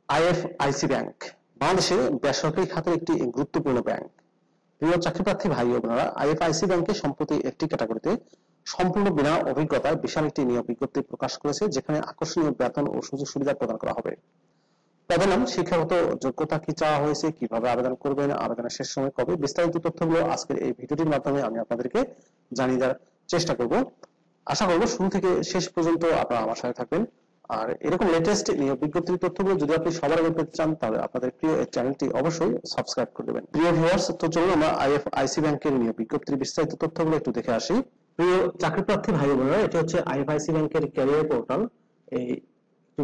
IFIC bank বাংলাদেশের বেসরকারি খাতের একটি গুরুত্বপূর্ণ ব্যাংক। প্রিয় চাকরিপ্রার্থী ভাই ও বোনেরা, আইএফআইসি ব্যাংকে সম্প্রতি একটি ক্যাটাগরিতে সম্পূর্ণ বিনা অভিজ্ঞতায় বিশাল একটি নিয়োগ বিজ্ঞপ্তি প্রকাশ করেছে, যেখানে আকর্ষণীয় বেতন ও সুযোগ সুবিধা প্রদান করা হবে। পদের নাম, শিক্ষাগত যোগ্যতা কি চাওয়া হয়েছে, কিভাবে আবেদন করবেন, আবেদনের শেষ সময় কবে, বিস্তারিত তথ্যগুলো আজকের এই ভিডিওটির মাধ্যমে আমি আপনাদেরকে জানিয়ে দেওয়ার চেষ্টা করব। আশা করব শুরু থেকে শেষ পর্যন্ত আপনারা আমার সাথে থাকবেন। আর এরকম লেটেস্ট নিয়োগ বিজ্ঞপ্তির তথ্যগুলো যদি আপনি সবার আগে পেতে চান, তাহলে আপনাদের প্রিয় এই চ্যানেলটি অবশ্যই সাবস্ক্রাইব করে দেবেন। প্রিয় ভিউয়ার্স, তো চলুন আমরা আইএফআইসি ব্যাংকের নিয়োগ বিজ্ঞপ্তির বিস্তারিত তথ্যগুলো একটু দেখে আসি। প্রিয় চাকরিপ্রার্থী ভাই বোনেরা, এটি হচ্ছে আইএফআইসি ব্যাংকের ক্যারিয়ার পোর্টাল। এই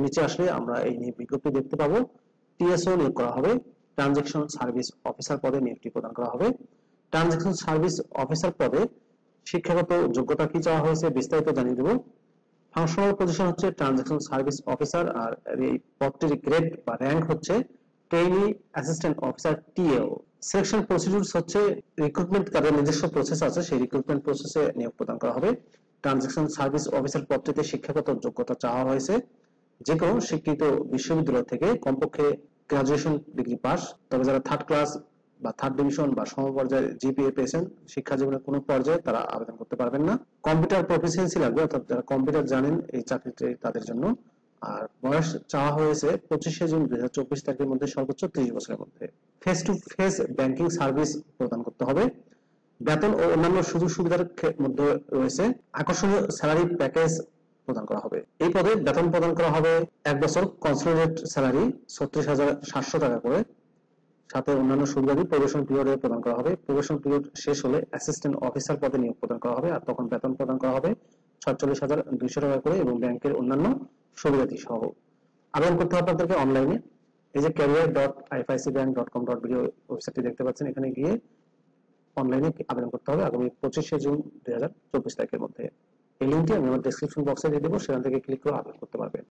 নিচে আসলে আমরা এই নিয়োগ বিজ্ঞপ্তি দেখতে পাবো। টিএসও নিয়োগ করা হবে, ট্রানজাকশন সার্ভিস অফিসার পদে নিয়োগটি প্রদান করা হবে। ট্রানজাকশন সার্ভিস অফিসার পদে শিক্ষাগত যোগ্যতা কি চাওয়া হয়েছে বিস্তারিত জানিয়ে দেব। ফাংশনাল পজিশন হচ্ছে ট্রানজাকশন সার্ভিস অফিসার, আর এই পদটির গ্রেড বা র‍্যাঙ্ক হচ্ছে trainee assistant officer TAO. Selection procedures হচ্ছে রিক্রুটমেন্ট, তাদের নিজস্ব প্রসেস আছে, সেই রিক্রুটমেন্ট প্রসেসে নিয়োগ প্রদান করা হবে। ট্রানজাকশন সার্ভিস অফিসার পদটিতে শিক্ষাগত যোগ্যতা চাওয়া হয়েছে যে কোনো স্বীকৃত বিশ্ববিদ্যালয় থেকে কমপক্ষে গ্রাজুয়েশন ডিগ্রি পাস, তবে যারা থার্ড ক্লাস বা থার্ড ডিভিশন বা সমপর্যায়ে জিপিএ পেয়েছেন শিক্ষা জীবনের কোনো পর্যায়ে তারা আবেদন করতে পারবেন না। কম্পিউটার প্রফিসিয়েন্সি লাগবে, অর্থাৎ যারা কম্পিউটার জানেন এই চাকরিটি তাদের জন্য। আর বয়স চাওয়া হয়েছে 25শে জুন 2024 তারিখের মধ্যে, সর্বোচ্চ 30 বছরের মধ্যে। Face to face banking service প্রদান করতে হবে। বেতন ও অন্যান্য সুযোগ সুবিধার মধ্যে রয়েছে আকর্ষণীয় স্যালারি প্যাকেজ প্রদান করা হবে। এই পদে বেতন প্রদান করা হবে 1 বছর কনসোলিডেট স্যালারি 36,700 টাকা করে, সাথে অন্যান্য সুবিধাদি প্রবেশন পিরিয়ডে প্রদান করা হবে। প্রবেশন পিরিয়ড শেষ হলে অ্যাসিস্ট্যান্ট অফিসার পদে নিয়োগ প্রদান করা হবে, আর তখন বেতন প্রদান করা হবে 46,200 টাকা করে এবং ব্যাংকের অন্যান্য সুবিধাদি সহ। আবেদন করতে হবে আপনাদেরকে অনলাইনে। এই যে career.ificbank.com.bd ওয়েবসাইটটি দেখতে পাচ্ছেন, এখানে গিয়ে অনলাইনে আবেদন করতে হবে আগামী 25শে জুন 2024 তারিখের মধ্যে। এই লিঙ্কটি আমি আমার ডেসক্রিপশন বক্সে দিয়ে দেবো, সেখান থেকে ক্লিক করে আবেদন করতে পারবেন।